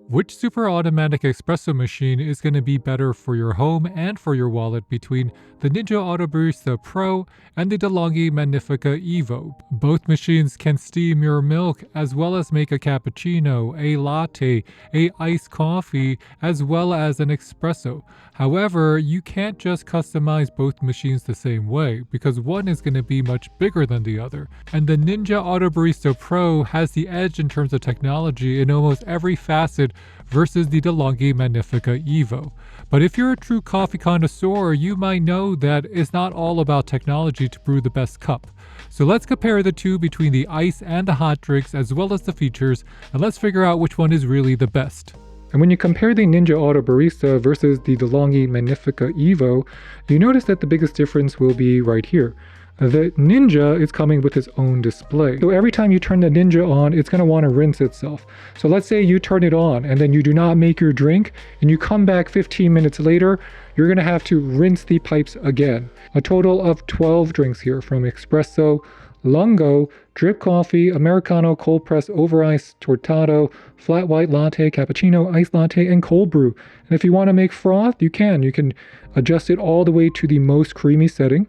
Which super automatic espresso machine is going to be better for your home and for your wallet between the Ninja AutoBarista Pro and the De'Longhi Magnifica Evo? Both machines can steam your milk as well as make a cappuccino, a latte, a iced coffee, as well as an espresso. However, you can't just customize both machines the same way because one is going to be much bigger than the other. And the Ninja AutoBarista Pro has the edge in terms of technology in almost every facet versus the De'Longhi Magnifica Evo. But if you're a true coffee connoisseur, you might know that it's not all about technology to brew the best cup. So let's compare the two between the ice and the hot drinks as well as the features, and let's figure out which one is really the best. And when you compare the Ninja AutoBarista versus the De'Longhi Magnifica Evo, you notice that the biggest difference will be right here. The Ninja is coming with its own display. So every time you turn the Ninja on, it's going to want to rinse itself. So let's say you turn it on and then you do not make your drink and you come back 15 minutes later, you're going to have to rinse the pipes again. A total of 12 drinks here from espresso, lungo, drip coffee, Americano, cold press, over ice, tortado, flat white latte, cappuccino, iced latte, and cold brew. And if you want to make froth, you can. You can adjust it all the way to the most creamy setting.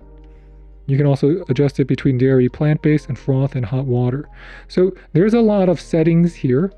You can also adjust it between dairy, plant-based, and froth and hot water. So there's a lot of settings here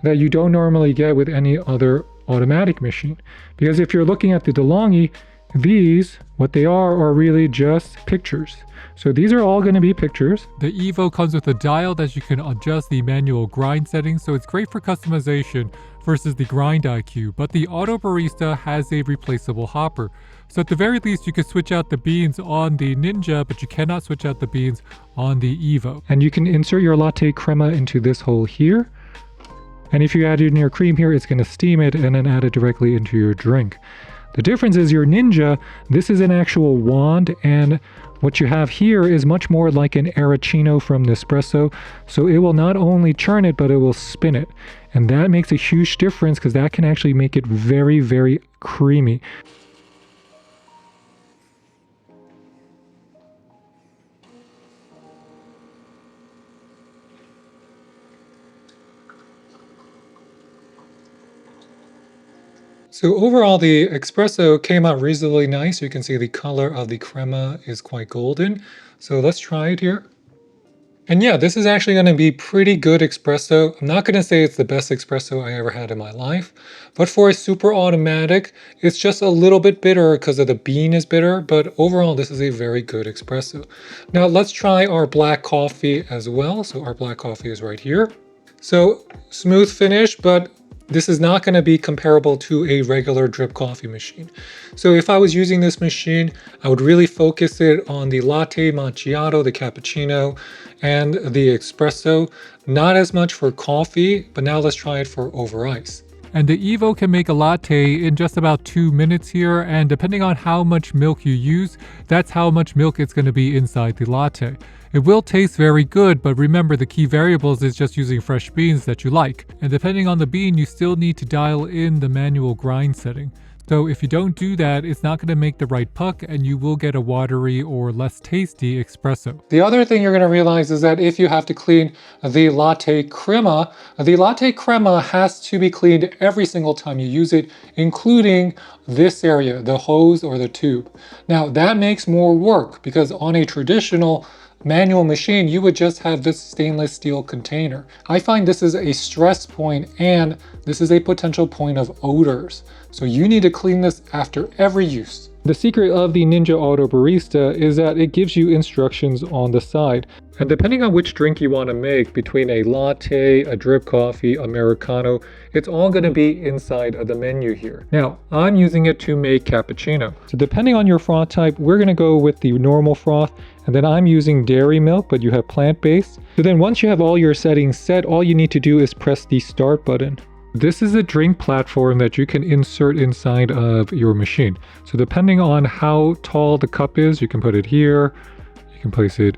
that you don't normally get with any other automatic machine. Because if you're looking at the De'Longhi, these, what they are really just pictures. So these are all going to be pictures. The Evo comes with a dial that you can adjust the manual grind settings, so it's great for customization versus the GrindIQ, but the AutoBarista has a replaceable hopper. So at the very least, you can switch out the beans on the Ninja, but you cannot switch out the beans on the Evo. And you can insert your LatteCrema into this hole here. And if you add in your cream here, it's going to steam it and then add it directly into your drink. The difference is your Ninja, this is an actual wand, and what you have here is much more like an Arrowccino from Nespresso. So it will not only churn it, but it will spin it. And that makes a huge difference because that can actually make it very, very creamy. So overall, the espresso came out reasonably nice. You can see the color of the crema is quite golden. So let's try it here. And yeah, this is actually going to be pretty good espresso. I'm not going to say it's the best espresso I ever had in my life, but for a super automatic, it's just a little bit bitter because of the bean is bitter, but overall, this is a very good espresso. Now let's try our black coffee as well. So our black coffee is right here. So smooth finish, but this is not going to be comparable to a regular drip coffee machine. So if I was using this machine, I would really focus it on the latte macchiato, the cappuccino, and the espresso. Not as much for coffee, but now let's try it for over ice. And the Evo can make a latte in just about 2 minutes here, and depending on how much milk you use, that's how much milk it's going to be inside the latte. It will taste very good, but remember the key variables is just using fresh beans that you like. And depending on the bean, you still need to dial in the manual grind setting. So if you don't do that, it's not going to make the right puck and you will get a watery or less tasty espresso. The other thing you're going to realize is that if you have to clean the LatteCrema has to be cleaned every single time you use it, including this area, the hose or the tube. Now that makes more work because on a traditional manual machine, you would just have this stainless steel container. I find this is a stress point and this is a potential point of odors. So you need to clean this after every use. The secret of the Ninja AutoBarista is that it gives you instructions on the side. And depending on which drink you want to make, between a latte, a drip coffee, Americano, it's all going to be inside of the menu here. Now, I'm using it to make cappuccino. So depending on your froth type, we're going to go with the normal froth. And then I'm using dairy milk, but you have plant-based. So then once you have all your settings set, all you need to do is press the start button. This is a drink platform that you can insert inside of your machine. So depending on how tall the cup is, you can put it here, you can place it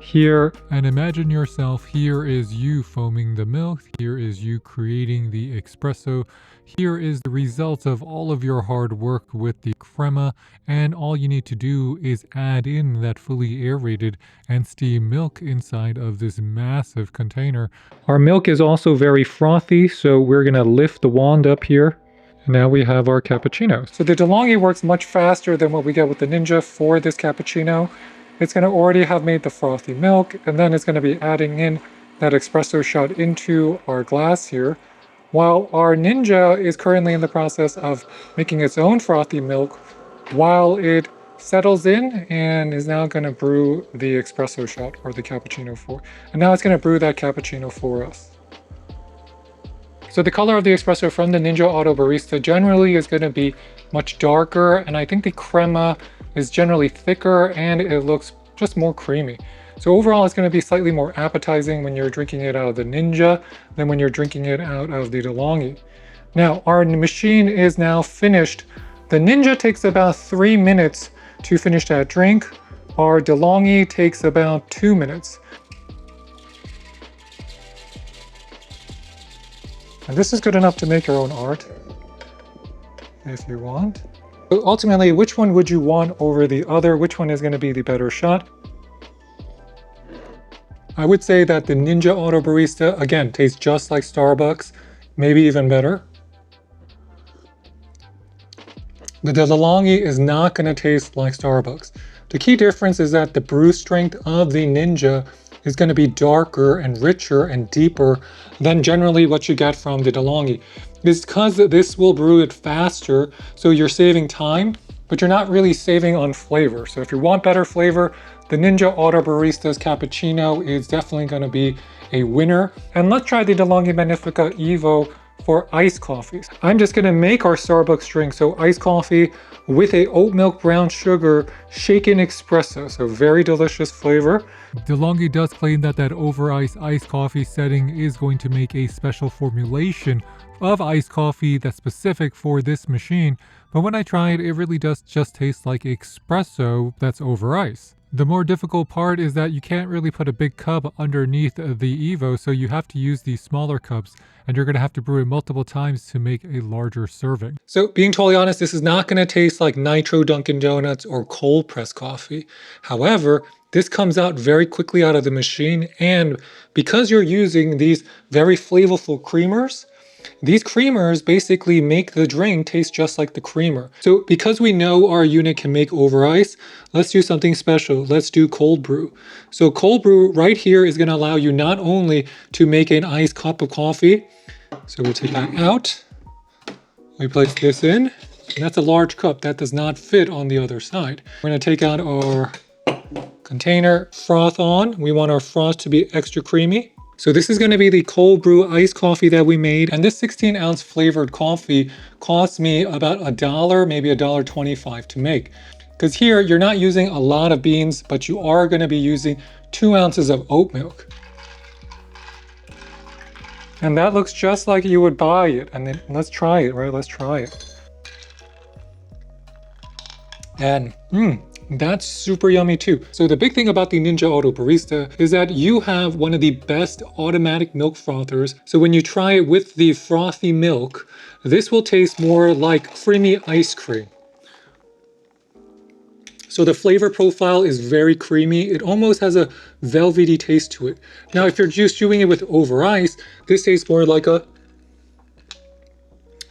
here, and imagine yourself, here is you foaming the milk, here is you creating the espresso, here is the result of all of your hard work with the crema, and all you need to do is add in that fully aerated and steamed milk inside of this massive container. Our milk is also very frothy, so we're gonna lift the wand up here. Now we have our cappuccino. So the De'Longhi works much faster than what we get with the Ninja for this cappuccino. It's going to already have made the frothy milk, and then it's going to be adding in that espresso shot into our glass here, while our Ninja is currently in the process of making its own frothy milk while it settles in and is now going to brew the espresso shot or the cappuccino for. And now it's going to brew that cappuccino for us. So the color of the espresso from the Ninja AutoBarista generally is going to be much darker, and I think the crema is generally thicker and it looks just more creamy. So overall it's going to be slightly more appetizing when you're drinking it out of the Ninja than when you're drinking it out of the De'Longhi. Now our machine is now finished. The Ninja takes about 3 minutes to finish that drink. Our De'Longhi takes about 2 minutes. And this is good enough to make your own art, if you want. So ultimately, which one would you want over the other? Which one is going to be the better shot? I would say that the Ninja AutoBarista, again, tastes just like Starbucks, maybe even better. The De'Longhi is not going to taste like Starbucks. The key difference is that the brew strength of the Ninja is going to be darker and richer and deeper than generally what you get from the De'Longhi. It's because this will brew it faster, so you're saving time, but you're not really saving on flavor. So if you want better flavor, the Ninja AutoBarista's cappuccino is definitely going to be a winner. And let's try the De'Longhi Magnifica Evo for iced coffees. I'm just going to make our Starbucks drink, so iced coffee with a oat milk brown sugar shaken espresso, so very delicious flavor. De'Longhi does claim that over ice iced coffee setting is going to make a special formulation of iced coffee that's specific for this machine, but when I try it, it really does just taste like espresso that's over ice. The more difficult part is that you can't really put a big cup underneath the Evo, so you have to use these smaller cups, and you're going to have to brew it multiple times to make a larger serving. So being totally honest, this is not going to taste like Nitro Dunkin' Donuts or cold press coffee. However, this comes out very quickly out of the machine, and because you're using these very flavorful creamers, these creamers basically make the drink taste just like the creamer. So because we know our unit can make over ice, let's do something special. Let's do cold brew. So cold brew right here is going to allow you not only to make an iced cup of coffee. So we'll take that out. We place this in, and that's a large cup. That does not fit on the other side. We're going to take out our container, froth on. We want our froth to be extra creamy. So this is going to be the cold brew iced coffee that we made. And this 16-ounce flavored coffee cost me about $1, maybe $1.25 to make. Because here you're not using a lot of beans, but you are going to be using 2 ounces of oat milk. And that looks just like you would buy it. And then let's try it, right? Let's try it. And that's super yummy too. So the big thing about the Ninja AutoBarista is that you have one of the best automatic milk frothers. So when you try it with the frothy milk, this will taste more like creamy ice cream. So the flavor profile is very creamy. It almost has a velvety taste to it. Now, if you're just doing it with over ice, this tastes more like a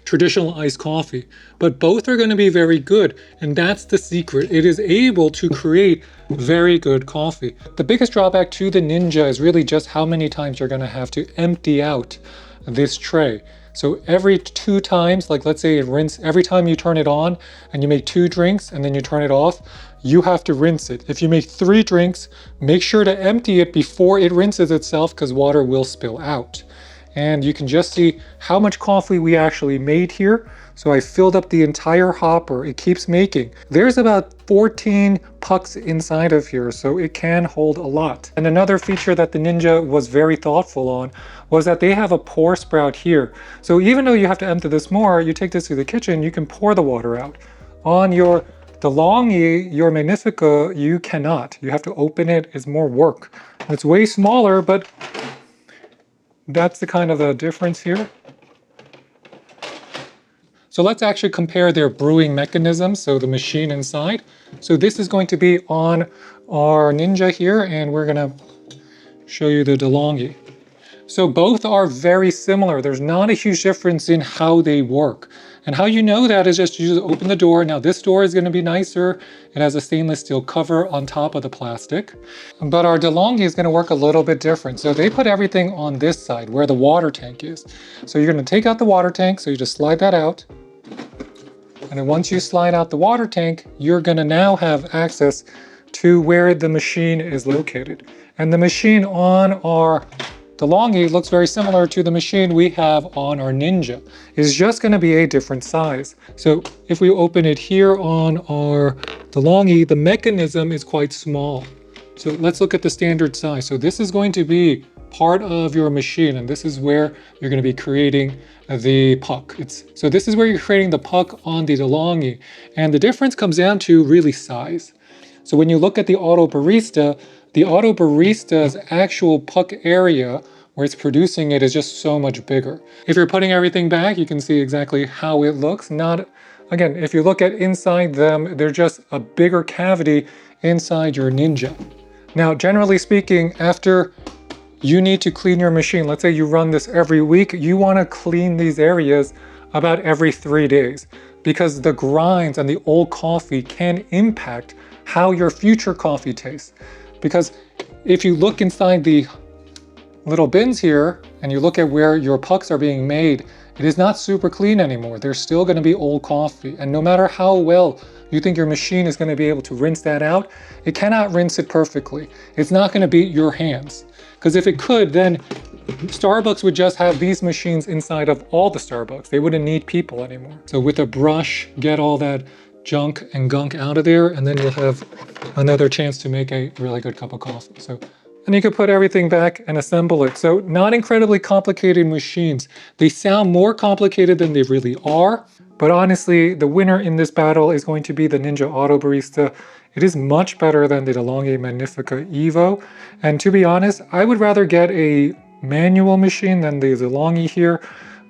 traditional iced coffee, but both are going to be very good, and that's the secret. It is able to create very good coffee. The biggest drawback to the Ninja is really just how many times you're going to have to empty out this tray. So every 2 times, like let's say it rinse, every time you turn it on and you make 2 drinks and then you turn it off, you have to rinse it. If you make 3 drinks, make sure to empty it before it rinses itself, because water will spill out. And you can just see how much coffee we actually made here. So I filled up the entire hopper. It keeps making. There's about 14 pucks inside of here, so it can hold a lot. And another feature that the Ninja was very thoughtful on was that they have a pour sprout here. So even though you have to empty this more, you take this to the kitchen, you can pour the water out. On your DeLonghi, your Magnifica, you cannot. You have to open it. It's more work. It's way smaller, but that's the kind of a difference here. So let's actually compare their brewing mechanism, so the machine inside. So this is going to be on our Ninja here, and we're going to show you the DeLonghi. So both are very similar. There's not a huge difference in how they work. And how you know that is just you just open the door. Now this door is going to be nicer. It has a stainless steel cover on top of the plastic. But our DeLonghi is going to work a little bit different. So they put everything on this side where the water tank is. So you're going to take out the water tank. So you just slide that out. And then once you slide out the water tank, you're going to now have access to where the machine is located. And the machine on our DeLonghi looks very similar to the machine we have on our Ninja. It's just going to be a different size. So if we open it here on our DeLonghi, the mechanism is quite small. So let's look at the standard size. So this is going to be part of your machine, and this is where you're going to be creating the puck. So this is where you're creating the puck on the DeLonghi, and the difference comes down to really size. So when you look at the AutoBarista's actual puck area where it's producing it is just so much bigger. If you're putting everything back, you can see exactly how it looks. Again, if you look at inside them, they're just a bigger cavity inside your Ninja. Now, generally speaking, after you need to clean your machine, let's say you run this every week, you want to clean these areas about every 3 days, because the grinds and the old coffee can impact how your future coffee tastes. Because if you look inside the little bins here and you look at where your pucks are being made, it is not super clean anymore. There's still going to be old coffee. And no matter how well you think your machine is going to be able to rinse that out, it cannot rinse it perfectly. It's not going to beat your hands. Because if it could, then Starbucks would just have these machines inside of all the Starbucks. They wouldn't need people anymore. So with a brush, get all that junk and gunk out of there, and then you'll have another chance to make a really good cup of coffee. And you can put everything back and assemble it. So not incredibly complicated machines. They sound more complicated than they really are, but honestly, the winner in this battle is going to be the Ninja AutoBarista. It is much better than the De'Longhi Magnifica Evo. And to be honest, I would rather get a manual machine than the De'Longhi here.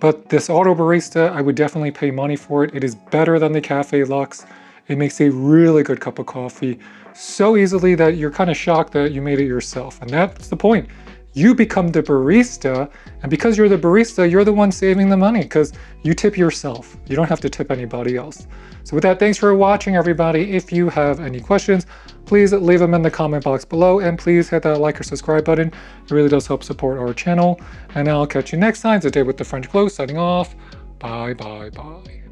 But this AutoBarista, I would definitely pay money for it. It is better than the Cafe Luxe. It makes a really good cup of coffee so easily that you're kind of shocked that you made it yourself. And that's the point. You become the barista, and because you're the barista, you're the one saving the money because you tip yourself. You don't have to tip anybody else. So with that, thanks for watching, everybody. If you have any questions, please leave them in the comment box below, and please hit that like or subscribe button. It really does help support our channel. And I'll catch you next time. It's A Day with the French Close, signing off. Bye, bye, bye.